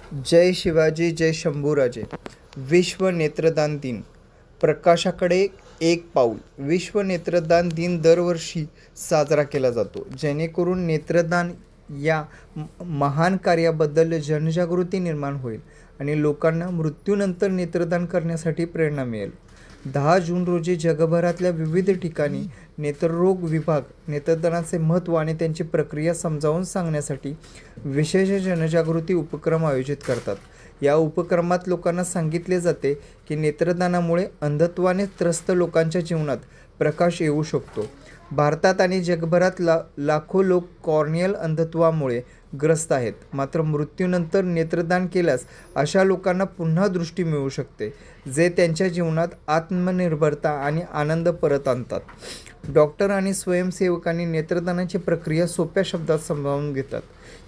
जय शिवाजी, जय शंभूराजे. विश्व नेत्रदान दिन. प्रकाशाकडे एक पाऊल. विश्व नेत्रदान दिन दरवर्षी साजरा केला जातो, जेणेकरून नेत्रदान या महान कार्याबद्दल जनजागृती निर्माण होईल आणि लोकांना मृत्यूनंतर नेत्रदान करण्यासाठी प्रेरणा मिळेल. 10 जून रोजी जगभरातल्या विविध ठिकाणी नेत्ररोग विभाग नेत्रदानाचे महत्त्व आणि त्यांची प्रक्रिया समजावून सांगण्यासाठी विशेष जनजागृती उपक्रम आयोजित करतात. या उपक्रमात लोकांना सांगितले जाते की नेत्रदानामुळे अंधत्वाने त्रस्त लोकांच्या जीवनात प्रकाश येऊ शकतो. भारतात आणि जगभरात लाखो लोक कॉर्नियल अंधत्वामुळे ग्रस्त आहेत, मात्र मृत्यूनंतर नेत्रदान केल्यास अशा लोकांना पुन्हा दृष्टी मिळू शकते, जे त्यांच्या जीवनात आत्मनिर्भरता आणि आनंद परत आणतात. डॉक्टर आणि स्वयंसेवकांनी नेत्रदानाची प्रक्रिया सोप्या शब्दात समजावून घेतात.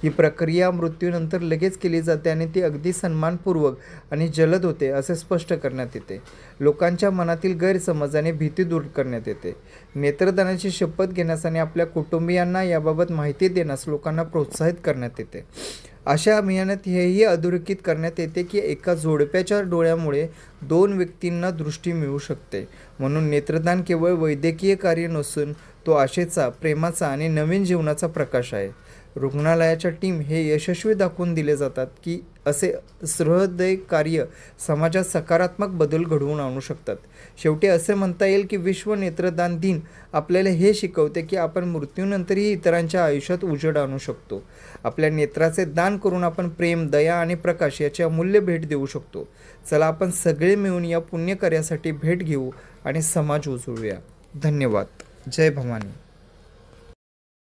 ही प्रक्रिया मृत्यूनंतर लगेच केली जाते आणि ती अगदी सन्मानपूर्वक आणि जलद होते असे स्पष्ट करण्यात येते. लोकांच्या मनातील गैरसमज आणि भीती दूर करण्यात येते. नेत्रदानाची शपथ घेण्यास आणि आपल्या कुटुंबियांना याबाबत माहिती देण्यास लोकांना प्रोत्साहित करण्यात येते. अशा अभियानात हेही अधोरेखित करण्यात येते की एका जोडप्याच्या डोळ्यामुळे 2 व्यक्तींना दृष्टी मिळू शकते. म्हणून नेत्रदान केवळ वैद्यकीय कार्य नसून तो आशेचा, प्रेमाचा आणि नवीन जीवनाचा प्रकाश आहे. रुग्णालयाच्या टीम हे यशस्वी दाखवून दिले जातात की असे सहृदय कार्य समाजात सकारात्मक बदल घडवून आणू शकतात. शेवटी असे म्हणता येईल की विश्व नेत्रदान दिन आपल्याला हे शिकवते की आपण मृत्यूनंतरही इतरांच्या आयुष्यात उजेड आणू शकतो. आपल्या नेत्राचे दान करून आपण प्रेम, दया आणि प्रकाश याची अमूल्य भेट देऊ शकतो. चला आपण सगळे मिळून या पुण्यकार्यासाठी भेट घेऊ आणि समाज उजळूया. धन्यवाद. जय भवानी.